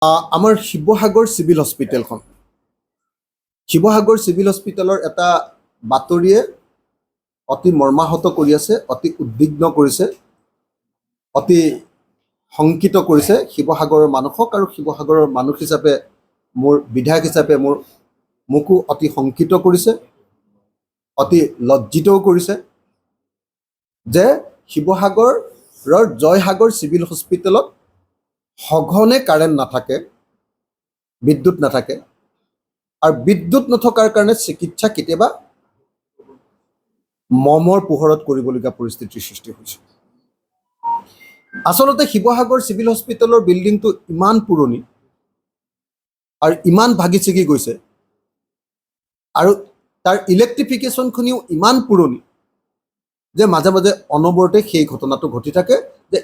আমাৰ Sivasagar civil হস্পিটেলখন Sivasagar civil হস্পিটেলৰ এটা বাতৰিয়ে অতি মৰ্মাহত কৰি আছে, অতি উদ্বিগ্ন কৰিছে, অতি শংকিত কৰিছে শিৱসাগৰৰ মানুহক। আৰু শিৱসাগৰৰ মানুহ হিচাপে মোৰ বিধায়ক হিচাপে মোকো অতি শংকিত কৰিছে, অতি লজ্জিতও কৰিছে যে শিৱসাগৰৰ জয়সাগৰ চিভিল হস্পিটেলত সঘনে কাৰেণ্ট নাথাকে, বিদ্যুৎ নাথাকে, আৰু বিদ্যুৎ নথকাৰ কাৰণে চিকিৎসা কেতিয়াবা মমৰ পোহৰত কৰিবলগীয়া পৰিস্থিতিৰ সৃষ্টি হৈছে। আচলতে শিৱসাগৰ চিভিল হস্পিটেলৰ বিল্ডিংটো ইমান পুৰণি আৰু ইমান ভাগি ছিগি গৈছে, আৰু তাৰ ইলেক্ট্ৰিফিকেশ্যনখিনিও ইমান পুৰণি যে মাজে মাজে অনবৰতে সেই ঘটনাটো ঘটি থাকে যে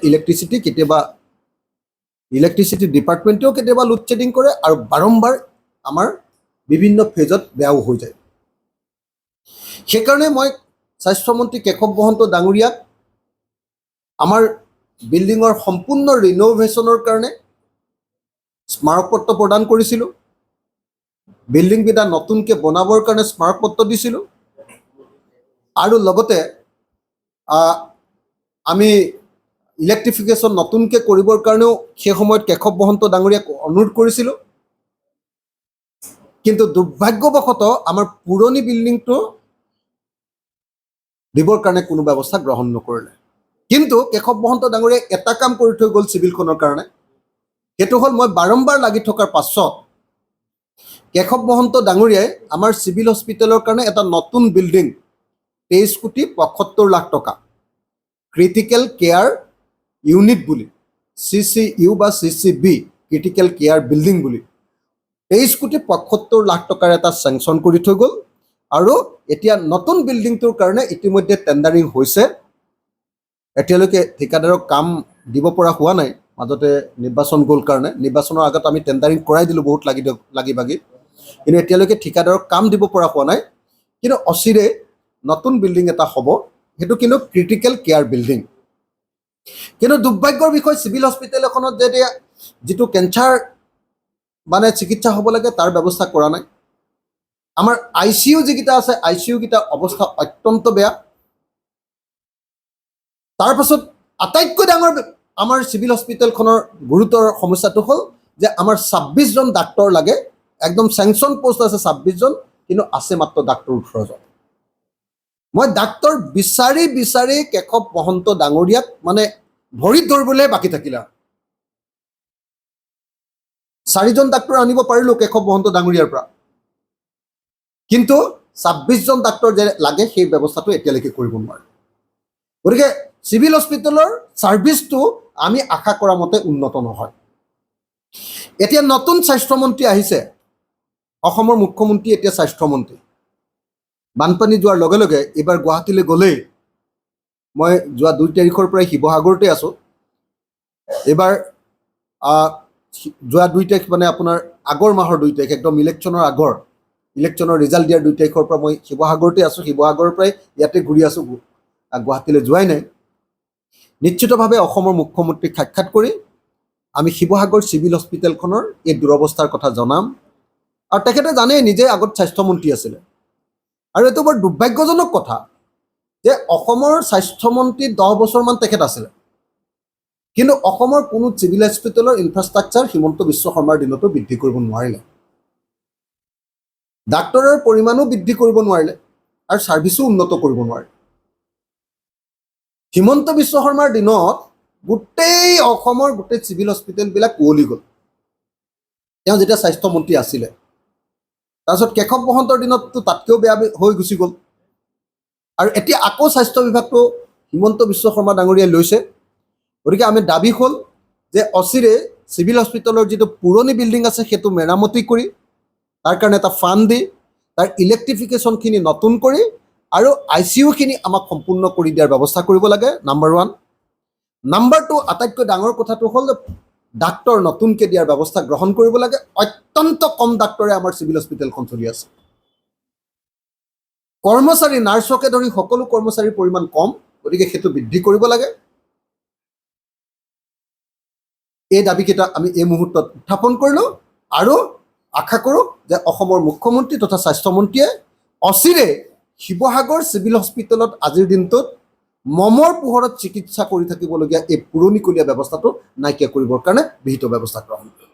ইলেক্ট্ৰিচিটি ডিপাৰ্টমেণ্টেও কেতিয়াবা লোডশ্বেডিং কৰে আৰু বাৰম্বাৰ আমাৰ বিভিন্ন ফেজত বেয়াও হৈ যায়। সেইকাৰণে মই স্বাস্থ্যমন্ত্ৰী কেশৱ মহন্ত ডাঙৰীয়াক আমাৰ বিল্ডিঙৰ সম্পূৰ্ণ ৰিন'ভেশ্যনৰ কাৰণে স্মাৰকপত্ৰ প্ৰদান কৰিছিলোঁ, বিল্ডিংকেইটা নতুনকৈ বনাবৰ কাৰণে স্মাৰকপত্ৰ দিছিলোঁ, আৰু লগতে আমি ইলেক্ট্ৰিফিকেশ্যন নতুনকৈ কৰিবৰ কাৰণেও সেই সময়ত কেশৱ মহন্ত ডাঙৰীয়াক অনুৰোধ কৰিছিলোঁ। কিন্তু দুৰ্ভাগ্যবশতঃ আমাৰ পুৰণি বিল্ডিংটো দিবৰ কাৰণে কোনো ব্যৱস্থা গ্ৰহণ নকৰিলে। কিন্তু কেশৱ মহন্ত ডাঙৰীয়াই এটা কাম কৰি থৈ গ'ল চিভিলখনৰ কাৰণে, সেইটো হ'ল মই বাৰম্বাৰ লাগি থকাৰ পাছত কেশৱ মহন্ত ডাঙৰীয়াই আমাৰ চিভিল হস্পিটেলৰ কাৰণে এটা নতুন বিল্ডিং 23,75,00,000 টকা ক্ৰিটিকেল কেয়াৰ ইউনিট বুলি, CCU বা CCB ক্ৰিটিকেল কেয়াৰ বিল্ডিং বুলি 23,75,00,000 টকাৰ এটা চেংচন কৰি থৈ গ'ল। আৰু এতিয়া নতুন বিল্ডিংটোৰ কাৰণে ইতিমধ্যে টেণ্ডাৰিং হৈছে। এতিয়ালৈকে ঠিকাদাৰক কাম দিব পৰা হোৱা নাই, মাজতে নিৰ্বাচন গ'ল কাৰণে নিৰ্বাচনৰ আগত আমি টেণ্ডাৰিং কৰাই দিলোঁ বহুত লাগি ভাগি, কিন্তু এতিয়ালৈকে ঠিকাদাৰক কাম দিব পৰা হোৱা নাই। কিন্তু অচিৰে নতুন বিল্ডিং এটা হ'ব, সেইটো কিন্তু ক্ৰিটিকেল কেয়াৰ বিল্ডিং। কিন্তু দুৰ্ভাগ্যৰ বিষয়, চিভিল হস্পিটেল এখনত যেতিয়া যিটো কেঞ্চাৰ চিকিৎসা হ'ব লাগে তাৰ ব্যৱস্থা কৰা নাই। আমাৰ ICU যিকেইটা আছে, ICU কেইটাৰ অৱস্থা অত্যন্ত বেয়া। তাৰপাছত আটাইতকৈ ডাঙৰ আমাৰ চিভিল হস্পিটেলখনৰ গুৰুতৰ সমস্যাটো হ'ল যে আমাৰ 26জন ডাক্তৰ লাগে, একদম চেংচন পোষ্ট আছে 26জন, কিন্তু আছে মাত্ৰ ডাক্তৰ 18জন। মই ডাক্তৰ বিচাৰি বিচাৰি কেশৱ মহন্ত ডাঙৰীয়াক ভৰিত ধৰিবলৈ বাকী থাকিলে। 4জন ডাক্তৰ আনিব পাৰিলোঁ কেশৱ মহন্ত ডাঙৰীয়াৰ পৰা, কিন্তু 26জন ডাক্তৰ যে লাগে সেই ব্যৱস্থাটো এতিয়ালৈকে কৰিব নোৱাৰে। গতিকে চিভিল হস্পিটেলৰ ছাৰ্ভিচটো আমি আশা কৰা মতে উন্নত নহয়। এতিয়া নতুন স্বাস্থ্যমন্ত্ৰী আহিছে, অসমৰ মুখ্যমন্ত্ৰী এতিয়া স্বাস্থ্যমন্ত্ৰী। বানপানী যোৱাৰ লগে লগে এইবাৰ গুৱাহাটীলৈ গ'লেই, মই যোৱা 2 তাৰিখৰ পৰাই শিৱসাগৰতে আছোঁ। এইবাৰ যোৱা 2 তাৰিখ আপোনাৰ আগৰ মাহৰ 2 তাৰিখ, একদম ইলেকশ্যনৰ ৰিজাল্ট দিয়াৰ 2 তাৰিখৰ পৰা মই শিৱসাগৰতে আছোঁ। শিৱসাগৰৰ পৰাই ইয়াতে ঘূৰি আছোঁ, গুৱাহাটীলৈ যোৱাই নাই। নিশ্চিতভাৱে অসমৰ মুখ্যমন্ত্ৰীক সাক্ষাৎ কৰি আমি শিৱসাগৰ চিভিল হস্পিটেলখনৰ এই দুৰৱস্থাৰ কথা জনাম। আৰু তেখেতে জানেই, নিজে আগত স্বাস্থ্যমন্ত্ৰী আছিলে। আৰু এইটো বৰ দুৰ্ভাগ্যজনক কথা যে অসমৰ স্বাস্থ্যমন্ত্ৰী 10 বছৰমান তেখেত আছিলে, কিন্তু অসমৰ কোনো চিভিল হস্পিটেলৰ ইনফ্ৰাষ্ট্ৰাকচাৰ হিমন্ত বিশ্ব শৰ্মাৰ দিনতো বৃদ্ধি কৰিব নোৱাৰিলে, ডাক্তৰৰ পৰিমাণো বৃদ্ধি কৰিব নোৱাৰিলে, আৰু ছাৰ্ভিচো উন্নত কৰিব নোৱাৰিলে। হিমন্ত বিশ্ব শৰ্মাৰ দিনত গোটেই অসমৰ গোটেই চিভিল হস্পিটেলবিলাক কুঁৱলী গ'ল, তেওঁ যেতিয়া স্বাস্থ্যমন্ত্ৰী আছিলে। তাৰপিছত কেশৱ মহন্তৰ দিনততো তাতকৈও বেয়া হৈ গুচি গ'ল। আৰু এতিয়া আকৌ স্বাস্থ্য বিভাগটো হিমন্ত বিশ্ব শৰ্মা ডাঙৰীয়াই লৈছে। গতিকে আমি দাবী হ'ল যে অচিৰে চিভিল হস্পিটেলৰ যিটো পুৰণি বিল্ডিং আছে সেইটো মেৰামতি কৰি, তাৰ কাৰণে এটা ফাণ্ড দি, তাৰ ইলেক্ট্ৰিফিকেশ্যনখিনি নতুন কৰি, আৰু ICUখিনি আমাক সম্পূৰ্ণ কৰি দিয়াৰ ব্যৱস্থা কৰিব লাগে, নাম্বাৰ 1। নাম্বাৰ 2, আটাইতকৈ ডাঙৰ কথাটো হ'ল যে ডাক্তৰ নতুনকৈ দিয়াৰ ব্যৱস্থা গ্ৰহণ কৰিব লাগে। অত্যন্ত কম ডাক্তৰে আমাৰ চিভিল হস্পিটেলখন চলি আছে। কৰ্মচাৰী, নাৰ্ছকে ধৰি সকলো কৰ্মচাৰীৰ পৰিমাণ কম, গতিকে সেইটো বৃদ্ধি কৰিব লাগে। এই দাবীকেইটা আমি এই মুহূৰ্তত উত্থাপন কৰিলোঁ আৰু আশা কৰোঁ যে অসমৰ মুখ্যমন্ত্ৰী তথা স্বাস্থ্যমন্ত্ৰীয়ে অচিৰে শিৱসাগৰ চিভিল হস্পিটেলত আজিৰ দিনটোত মমৰ পোহৰত চিকিৎসা কৰি থাকিবলগীয়া এই পুৰণিকলীয়া ব্যৱস্থাটো নাইকিয়া কৰিবৰ কাৰণে বিহিত ব্যৱস্থা গ্ৰহণ কৰে।